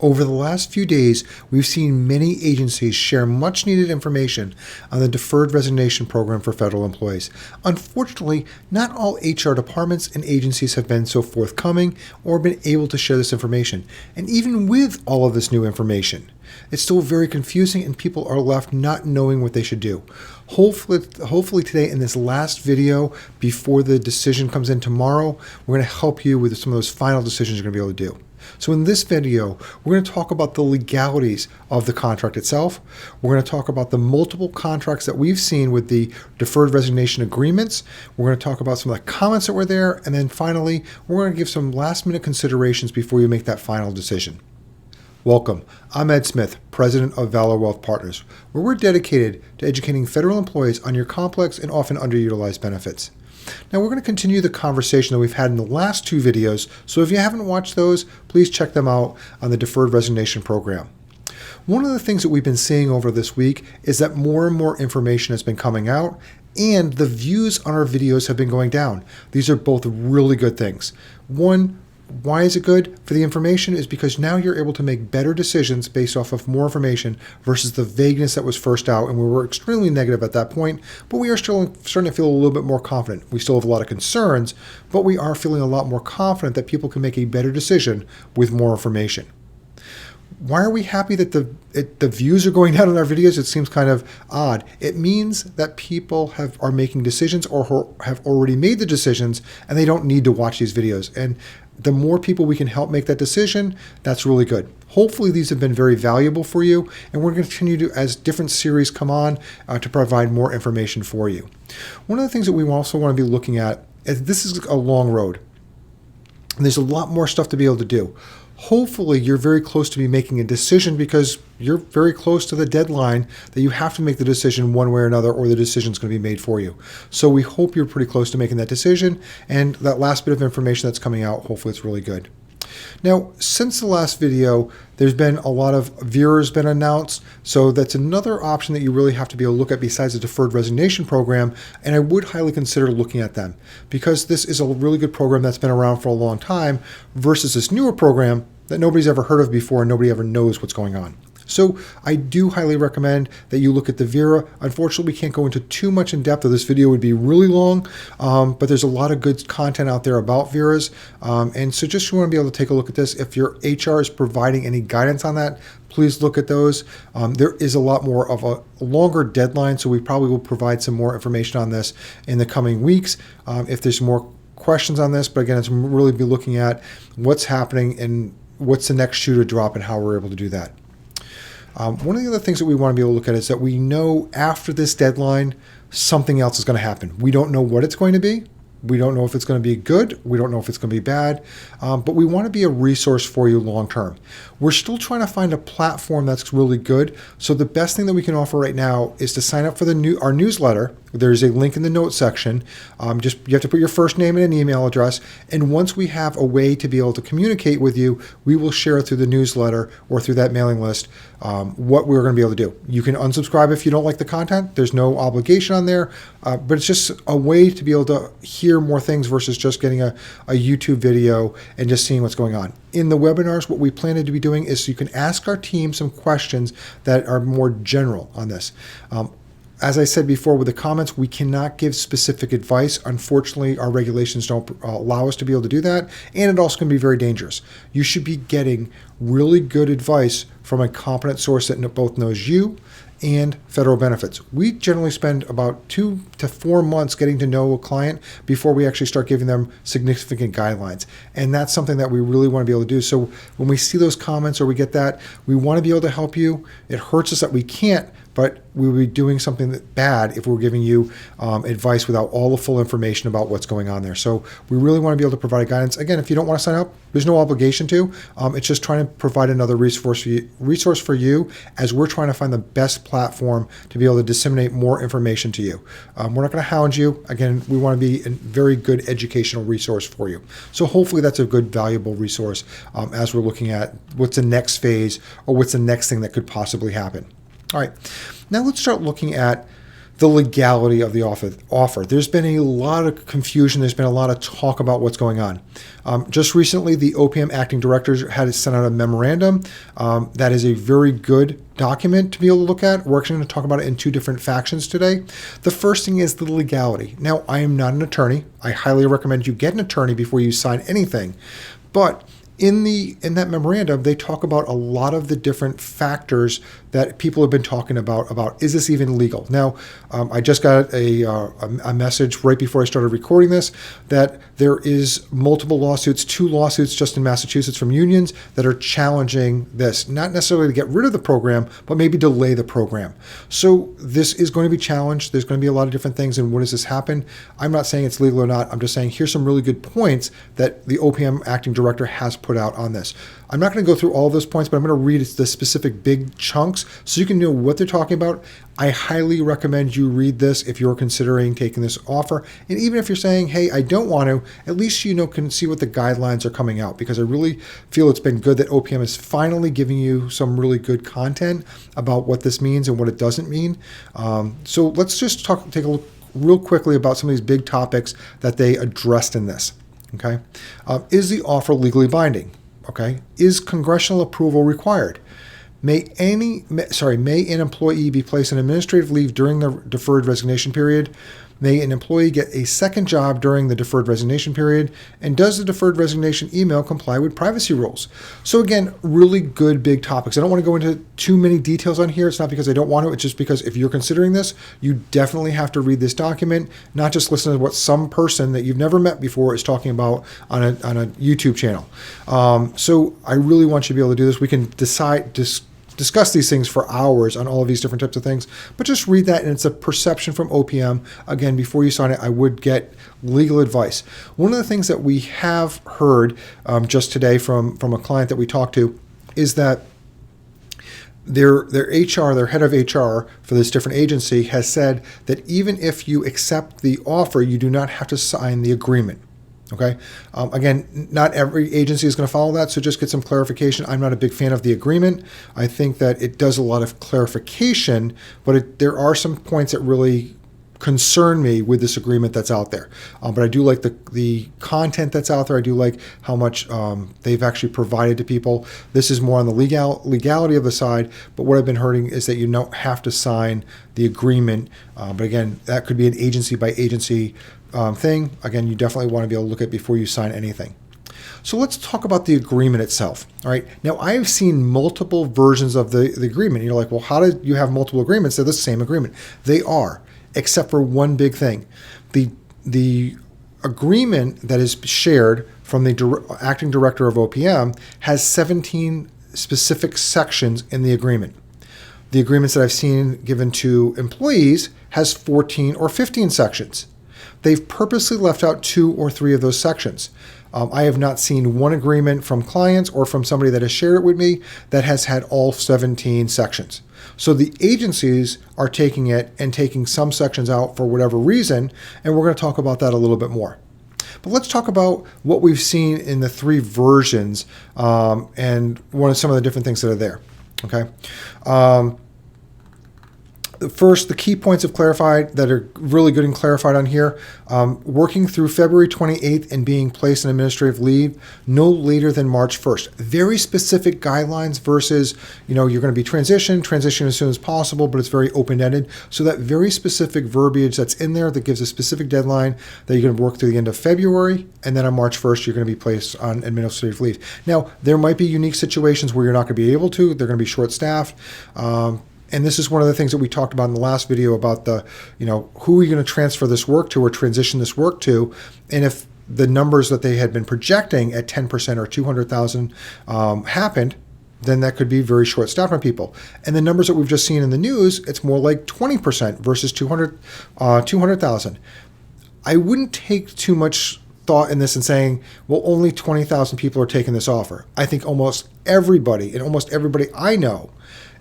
Over the last few days, we've seen many agencies share much needed information on the Deferred Resignation Program for federal employees. Unfortunately, not all HR departments and agencies have been so forthcoming or been able to share this information. And even with all of this new information, it's still very confusing and people are left not knowing what they should do. Hopefully today in this last video before the decision comes in tomorrow, we're going to help you with some of those final decisions you're going to be able to do. So in this video, we're going to talk about the legalities of the contract itself. We're going to talk about the multiple contracts that we've seen with the Deferred Resignation Agreements. We're going to talk about some of the comments that were there. And then finally, we're going to give some last minute considerations before you make that final decision. Welcome. I'm Ed Smith, President of Valor Wealth Partners, where we're dedicated to educating federal employees on your complex and often underutilized benefits. Now we're going to continue the conversation that we've had in the last two videos, so if you haven't watched those, please check them out on the Deferred Resignation Program. One of the things that we've been seeing over this week is that more and more information has been coming out, and the views on our videos have been going down. These are both really good things. One, why is it good for the information is because now you're able to make better decisions based off of more information versus the vagueness that was first out, and we were extremely negative at that point, but we are still starting to feel a little bit more confident. We still have a lot of concerns, but we are feeling a lot more confident that people can make a better decision with more information. Why are we happy that the views are going down on our videos? It seems kind of odd. It means that people are making decisions or have already made the decisions and they don't need to watch these videos. And the more people we can help make that decision, that's really good. Hopefully these have been very valuable for you, and we're going to continue to, as different series come on, to provide more information for you. One of the things that we also want to be looking at is this is a long road. And there's a lot more stuff to be able to do. Hopefully you're very close to be making a decision because you're very close to the deadline that you have to make the decision one way or another, or the decision is going to be made for you. So we hope you're pretty close to making that decision, and that last bit of information that's coming out, hopefully it's really good. Now, since the last video, there's been a lot of VERAs been announced, so that's another option that you really have to be able to look at besides the Deferred Resignation Program, and I would highly consider looking at them because this is a really good program that's been around for a long time versus this newer program that nobody's ever heard of before and nobody ever knows what's going on. So I do highly recommend that you look at the VERA. Unfortunately, we can't go into too much in depth, or this video would be really long, but there's a lot of good content out there about VERAs. And so just you want to be able to take a look at this. If your HR is providing any guidance on that, please look at those. There is a lot more of a longer deadline, so we probably will provide some more information on this in the coming weeks if there's more questions on this. But again, it's really be looking at what's happening and what's the next shoe to drop and how we're able to do that. One of the other things that we want to be able to look at is that we know after this deadline, something else is going to happen. We don't know what it's going to be. We don't know if it's going to be good. We don't know if it's going to be bad, but we want to be a resource for you long term. We're still trying to find a platform that's really good. So the best thing that we can offer right now is to sign up for our newsletter. There's a link in the notes section. You have to put your first name and an email address. And once we have a way to be able to communicate with you, we will share through the newsletter or through that mailing list what we're going to be able to do. You can unsubscribe if you don't like the content. There's no obligation on there, but it's just a way to be able to hear more things versus just getting a YouTube video and just seeing what's going on. In the webinars, what we plan to be doing is you can ask our team some questions that are more general on this. As I said before with the comments, we cannot give specific advice. Unfortunately, our regulations don't allow us to be able to do that, and it also can be very dangerous. You should be getting really good advice from a competent source that both knows you and federal benefits. We generally spend about 2 to 4 months getting to know a client before we actually start giving them significant guidelines. And that's something that we really want to be able to do. So when we see those comments or we get that, we want to be able to help you. It hurts us that we can't, but we would be doing something bad if we're giving you advice without all the full information about what's going on there. So we really want to be able to provide guidance. Again, if you don't want to sign up, there's no obligation to. It's just trying to provide another resource for you as we're trying to find the best platform to be able to disseminate more information to you. We're not going to hound you. Again, we want to be a very good educational resource for you. So hopefully that's a good, valuable resource as we're looking at what's the next phase or what's the next thing that could possibly happen. All right, now let's start looking at the legality of the offer. There's been a lot of confusion. There's been a lot of talk about what's going on. Just recently, the OPM acting director had sent out a memorandum. That is a very good document to be able to look at. We're actually going to talk about it in two different factions today. The first thing is the legality. Now, I am not an attorney. I highly recommend you get an attorney before you sign anything. But in that memorandum, they talk about a lot of the different factors that people have been talking about is this even legal? Now, I just got a message right before I started recording this that there is multiple lawsuits, 2 lawsuits just in Massachusetts from unions that are challenging this, not necessarily to get rid of the program, but maybe delay the program. So this is going to be challenged. There's going to be a lot of different things. And when does this happen? I'm not saying it's legal or not. I'm just saying here's some really good points that the OPM acting director has put out on this. I'm not going to go through all of those points, but I'm going to read the specific big chunks so you can know what they're talking about. I highly recommend you read this if you're considering taking this offer. And even if you're saying, hey, I don't want to, at least you can see what the guidelines are coming out, because I really feel it's been good that OPM is finally giving you some really good content about what this means and what it doesn't mean. So let's just take a look real quickly about some of these big topics that they addressed in this. Okay, is the offer legally binding? Okay, is congressional approval required? May an employee be placed on administrative leave during the deferred resignation period? May an employee get a second job during the deferred resignation period? And does the deferred resignation email comply with privacy rules? So again, really good big topics. I don't want to go into too many details on here. It's not because I don't want to. It's just because if you're considering this, you definitely have to read this document, not just listen to what some person that you've never met before is talking about on a YouTube channel. So I really want you to be able to do this. We can discuss these things for hours on all of these different types of things, but just read that, and it's a perception from OPM. Again, before you sign it, I would get legal advice. One of the things that we have heard just today from a client that we talked to is that their HR, their head of HR for this different agency has said that even if you accept the offer, you do not have to sign the agreement. Okay. Again, not every agency is going to follow that, so just get some clarification. I'm not a big fan of the agreement. I think that it does a lot of clarification, but there are some points that really concern me with this agreement that's out there. But I do like the content that's out there. I do like how much they've actually provided to people. This is more on the legality of the side, but what I've been hearing is that you don't have to sign the agreement. But again, that could be an agency by agency thing. Again, you definitely want to be able to look at before you sign anything. So let's talk about the agreement itself. All right. Now, I have seen multiple versions of the agreement. You're like, well, how did you have multiple agreements? They're the same agreement. They are, except for one big thing. The agreement that is shared from the acting director of OPM has 17 specific sections in the agreement. The agreements that I've seen given to employees has 14 or 15 sections. They've purposely left out 2 or 3 of those sections. I have not seen one agreement from clients or from somebody that has shared it with me that has had all 17 sections. So the agencies are taking it and taking some sections out for whatever reason, and we're going to talk about that a little bit more. But let's talk about what we've seen in the 3 versions and some of the different things that are there. Okay. First, the key points have clarified that are really good and clarified on here. Working through February 28th and being placed on administrative leave no later than March 1st. Very specific guidelines versus, you're going to be transition as soon as possible, but it's very open-ended. So that very specific verbiage that's in there that gives a specific deadline that you're going to work through the end of February, and then on March 1st, you're going to be placed on administrative leave. Now, there might be unique situations where you're not going to be able to. They're going to be short-staffed. And this is one of the things that we talked about in the last video about who are you going to transfer this work to or transition this work to. And if the numbers that they had been projecting at 10% or 200,000 happened, then that could be very short-staffed on people. And the numbers that we've just seen in the news, it's more like 20% versus 200,000. I wouldn't take too much thought in this and saying, well, only 20,000 people are taking this offer. I think almost everybody I know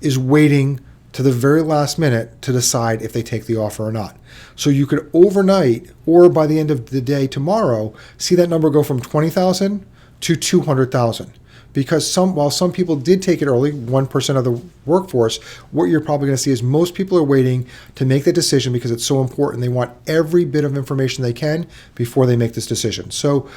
is waiting to the very last minute to decide if they take the offer or not. So you could overnight or by the end of the day tomorrow see that number go from 20,000 to 200,000. because while some people did take it early, 1% of the workforce, what you're probably going to see is most people are waiting to make the decision because it's so important. They want every bit of information they can before they make this decision. So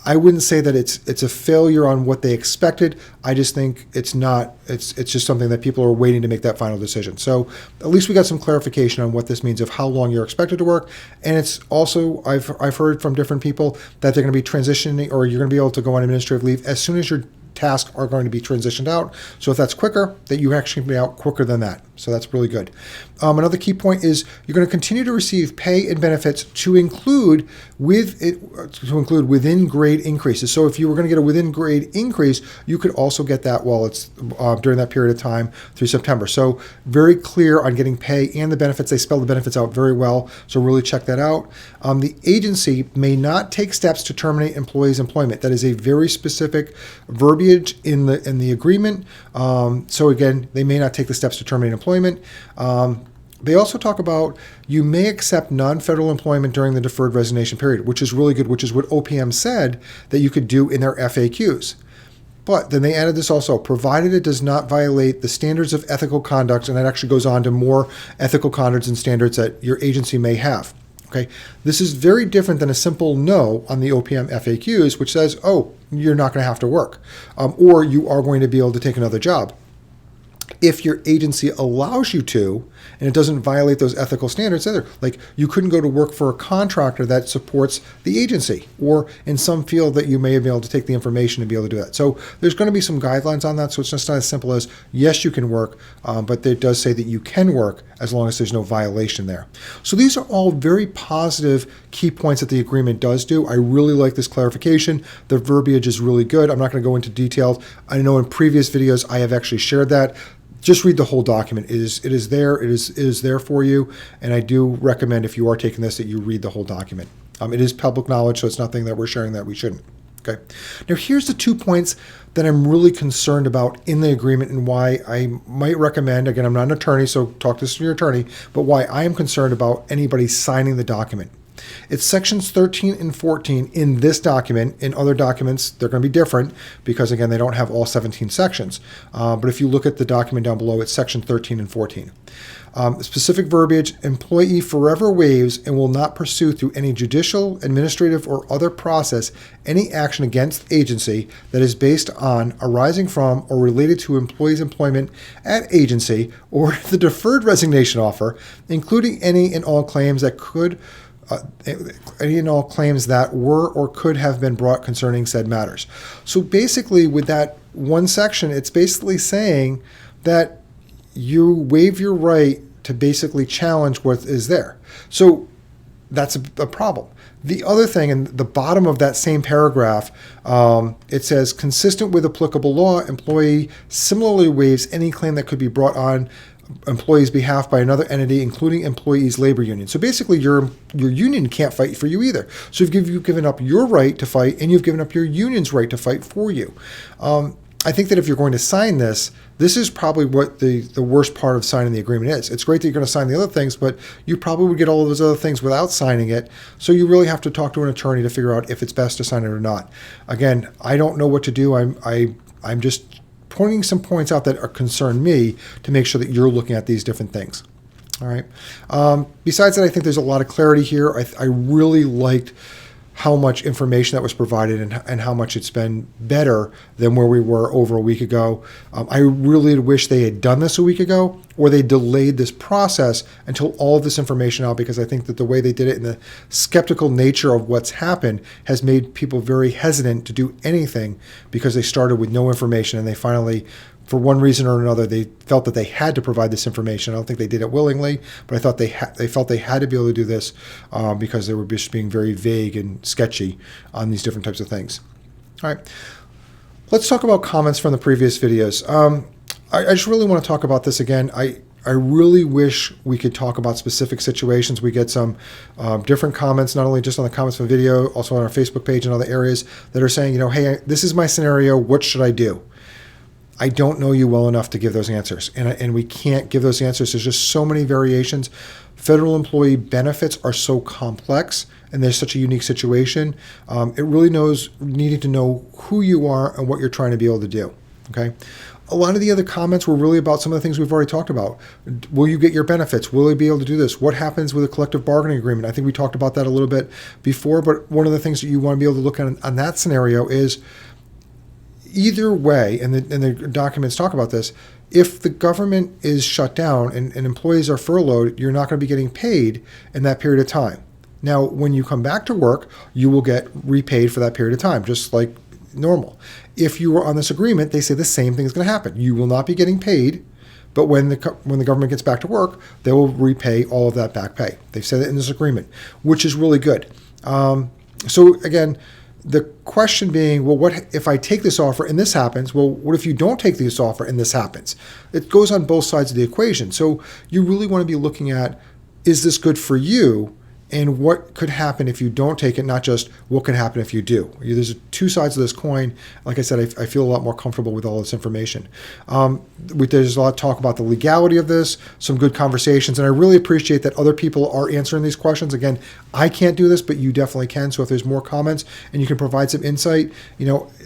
I wouldn't say that it's a failure on what they expected. I just think it's not. It's just something that people are waiting to make that final decision. So at least we got some clarification on what this means of how long you're expected to work. And it's also, I've heard from different people that they're going to be transitioning, or you're going to be able to go on administrative leave as soon as your tasks are going to be transitioned out. So if that's quicker, that you actually be out quicker than that. So that's really good. Another key point is you're going to continue to receive pay and benefits to include within grade increases. So if you were going to get a within grade increase, you could also get that while it's during that period of time through September. So very clear on getting pay and the benefits. They spell the benefits out very well. So really check that out. The agency may not take steps to terminate employees' employment. That is a very specific verbiage in the agreement. So again, they may not take the steps to terminate employment. They also talk about you may accept non-federal employment during the deferred resignation period, which is really good, which is what OPM said that you could do in their FAQs. But then they added this also, provided it does not violate the standards of ethical conduct, and that actually goes on to more ethical conduct and standards that your agency may have. Okay, this is very different than a simple no on the OPM FAQs, which says, oh, you're not going to have to work, or you are going to be able to take another job. If your agency allows you to, and it doesn't violate those ethical standards either, like you couldn't go to work for a contractor that supports the agency, or in some field that you may be able to take the information to be able to do that. So there's going to be some guidelines on that. So it's just not as simple as, yes, you can work, but it does say that you can work as long as there's no violation there. So these are all very positive key points that the agreement does do. I really like this clarification. The verbiage is really good. I'm not going to go into details. I know in previous videos I have actually shared that. Just read the whole document. It is there for you, and I do recommend if you are taking this that you read the whole document. It is public knowledge, so it's nothing that we're sharing that we shouldn't. Okay. Now here's the 2 points that I'm really concerned about in the agreement and why I might recommend, again, I'm not an attorney, so talk this to your attorney, but why I am concerned about anybody signing the document. It's sections 13 and 14 in this document. In other documents, they're going to be different because, again, they don't have all 17 sections. But if you look at the document down below, it's section 13 and 14. Specific verbiage, employee forever waives and will not pursue through any judicial, administrative, or other process any action against agency that is based on, arising from, or related to employee's employment at agency or the deferred resignation offer, including any and all claims that any and all claims that were or could have been brought concerning said matters. So basically with that one section, it's basically saying that you waive your right to basically challenge what is there. So that's a problem. The other thing, in the bottom of that same paragraph, it says, consistent with applicable law, employee similarly waives any claim that could be brought on employee's behalf by another entity, including employee's labor union. So basically your union can't fight for you either. So you've given up your right to fight, and you've given up your union's right to fight for you. I think that if you're going to sign this is probably what the worst part of signing the agreement is. It's great that you're going to sign the other things, but you probably would get all of those other things without signing it. So you really have to talk to an attorney to figure out if it's best to sign it or not. Again, I don't know what to do. I'm just pointing some points out that are concern me to make sure that you're looking at these different things. All right. Besides that, I think there's a lot of clarity here. I really liked how much information that was provided and how much it's been better than where we were over a week ago. I really wish they had done this a week ago, or they delayed this process until all of this information out, because I think that the way they did it and the skeptical nature of what's happened has made people very hesitant to do anything, because they started with no information and they finally, for one reason or another, they felt that they had to provide this information. I don't think they did it willingly, but I thought they felt they had to be able to do this because they were just being very vague and sketchy on these different types of things. All right, let's talk about comments from the previous videos. I just really want to talk about this again. I really wish we could talk about specific situations. We get some different comments, not only just on the comments from the video, also on our Facebook page and other areas that are saying, hey, this is my scenario. What should I do? I don't know you well enough to give those answers, and we can't give those answers. There's just so many variations. Federal employee benefits are so complex, and there's such a unique situation. It really needing to know who you are and what you're trying to be able to do. Okay. A lot of the other comments were really about some of the things we've already talked about. Will you get your benefits? Will you be able to do this? What happens with a collective bargaining agreement? I think we talked about that a little bit before, but one of the things that you want to be able to look at on that scenario is either way, and the documents talk about this, if the government is shut down and employees are furloughed, you're not going to be getting paid in that period of time. Now, when you come back to work, you will get repaid for that period of time, just like normal. If you were on this agreement, they say the same thing is going to happen. You will not be getting paid, but when the government gets back to work, they will repay all of that back pay. They've said it in this agreement, which is really good. So again, the question being, well, what if I take this offer and this happens? Well, what if you don't take this offer and this happens? It goes on both sides of the equation. So you really want to be looking at, is this good for you? And what could happen if you don't take it, not just what could happen if you do. There's two sides of this coin. Like I said, I feel a lot more comfortable with all this information. There's a lot of talk about the legality of this, some good conversations, and I really appreciate that other people are answering these questions. Again, I can't do this, but you definitely can. So if there's more comments and you can provide some insight,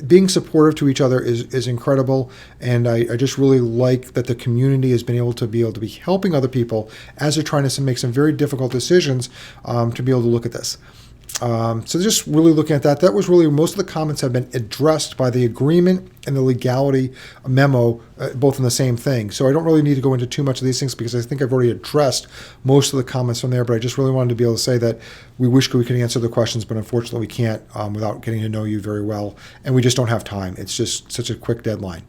being supportive to each other is incredible. And I just really like that the community has been able to be helping other people as they're trying to make some very difficult decisions to be able to look at this. So just really looking at that. That was really, most of the comments have been addressed by the agreement and the legality memo, both in the same thing. So I don't really need to go into too much of these things because I think I've already addressed most of the comments from there, but I just really wanted to be able to say that we wish we could answer the questions, but unfortunately we can't without getting to know you very well, and we just don't have time. It's just such a quick deadline.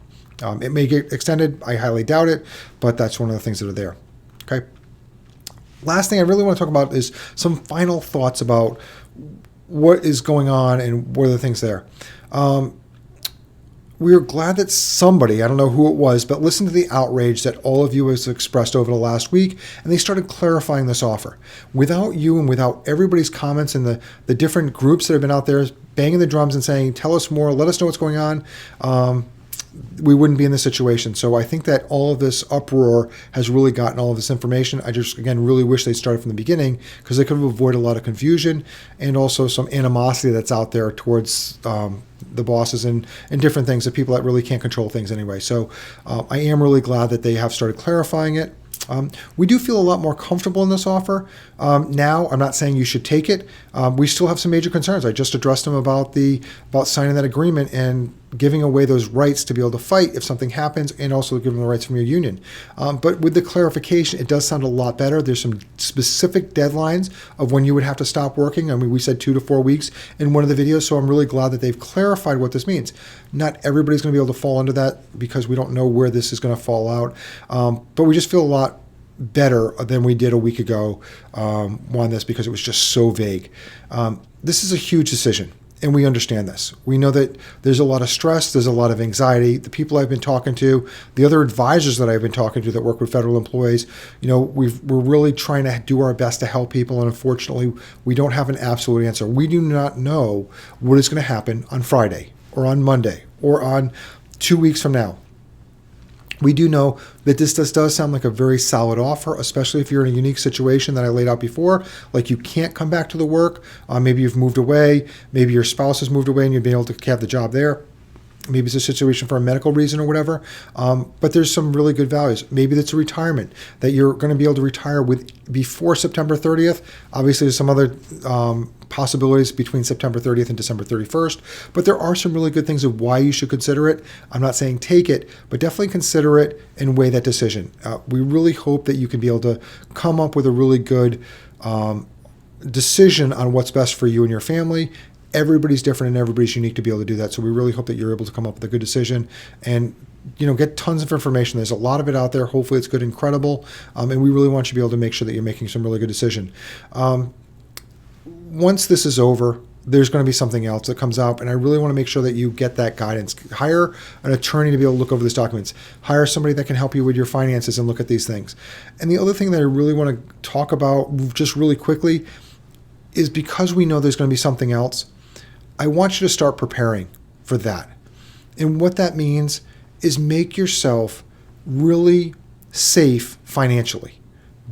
It may get extended. I highly doubt it, but that's one of the things that are there. Okay. Last thing I really want to talk about is some final thoughts about what is going on and what are the things there. We are glad that somebody, I don't know who it was, but listened to the outrage that all of you has expressed over the last week, and they started clarifying this offer. Without you and without everybody's comments and the different groups that have been out there banging the drums and saying, tell us more, let us know what's going on, we wouldn't be in this situation. So I think that all of this uproar has really gotten all of this information. I just, again, really wish they started from the beginning because they could have avoided a lot of confusion and also some animosity that's out there towards the bosses and different things, the people that really can't control things anyway. So I am really glad that they have started clarifying it. We do feel a lot more comfortable in this offer. Now, I'm not saying you should take it. We still have some major concerns. I just addressed them about signing that agreement and giving away those rights to be able to fight if something happens, and also giving the rights from your union. But with the clarification, it does sound a lot better. There's some specific deadlines of when you would have to stop working. I mean, we said 2 to 4 weeks in one of the videos, so I'm really glad that they've clarified what this means. Not everybody's going to be able to fall under that because we don't know where this is going to fall out. But we just feel a lot better than we did a week ago on this because it was just so vague. This is a huge decision, and we understand this. We know that there's a lot of stress, there's a lot of anxiety. The people I've been talking to, the other advisors that I've been talking to that work with federal employees, we're really trying to do our best to help people, and unfortunately, we don't have an absolute answer. We do not know what is going to happen on Friday or on Monday or on 2 weeks from now. We do know that this does sound like a very solid offer, especially if you're in a unique situation that I laid out before, like you can't come back to the work. Maybe you've moved away. Maybe your spouse has moved away and you've been able to have the job there. Maybe it's a situation for a medical reason or whatever. But there's some really good values. Maybe it's a retirement that you're going to be able to retire before September 30th. Obviously, there's some other possibilities between September 30th and December 31st. But there are some really good things of why you should consider it. I'm not saying take it, but definitely consider it and weigh that decision. We really hope that you can be able to come up with a really good decision on what's best for you and your family. Everybody's different and everybody's unique to be able to do that. So we really hope that you're able to come up with a good decision and get tons of information. There's a lot of it out there. Hopefully it's good and credible. And we really want you to be able to make sure that you're making some really good decision. Once this is over, there's going to be something else that comes out, and I really want to make sure that you get that guidance. Hire an attorney to be able to look over these documents. Hire somebody that can help you with your finances and look at these things. And the other thing that I really want to talk about just really quickly is because we know there's going to be something else, I want you to start preparing for that. And what that means is make yourself really safe financially.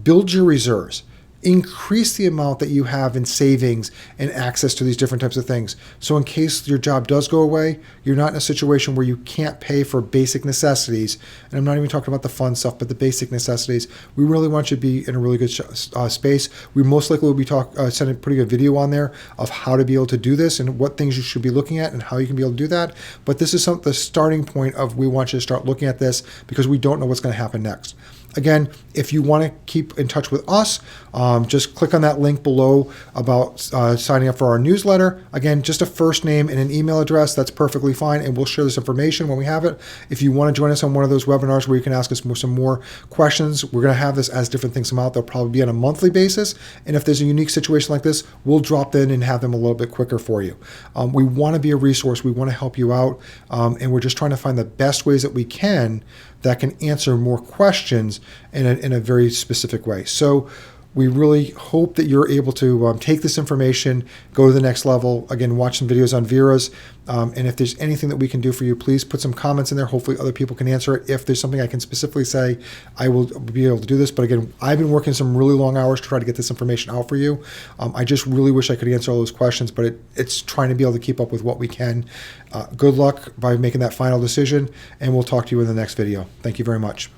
Build your reserves. Increase the amount that you have in savings and access to these different types of things. So in case your job does go away, you're not in a situation where you can't pay for basic necessities. And I'm not even talking about the fun stuff, but the basic necessities. We really want you to be in a really good space. We most likely will be sending a pretty good video on there of how to be able to do this and what things you should be looking at and how you can be able to do that. But this is the starting point of we want you to start looking at this because we don't know what's going to happen next. Again, if you want to keep in touch with us, just click on that link below about signing up for our newsletter. Again, just a first name and an email address. That's perfectly fine, and we'll share this information when we have it. If you want to join us on one of those webinars where you can ask us some more questions, we're going to have this as different things come out. They'll probably be on a monthly basis, and if there's a unique situation like this, we'll drop in and have them a little bit quicker for you. We want to be a resource. We want to help you out, and we're just trying to find the best ways that we can that can answer more questions in a very specific way. So we really hope that you're able to take this information, go to the next level. Again, watch some videos on VERAs. And if there's anything that we can do for you, please put some comments in there. Hopefully other people can answer it. If there's something I can specifically say, I will be able to do this. But again, I've been working some really long hours to try to get this information out for you. I just really wish I could answer all those questions, but it's trying to be able to keep up with what we can. Good luck by making that final decision, and we'll talk to you in the next video. Thank you very much.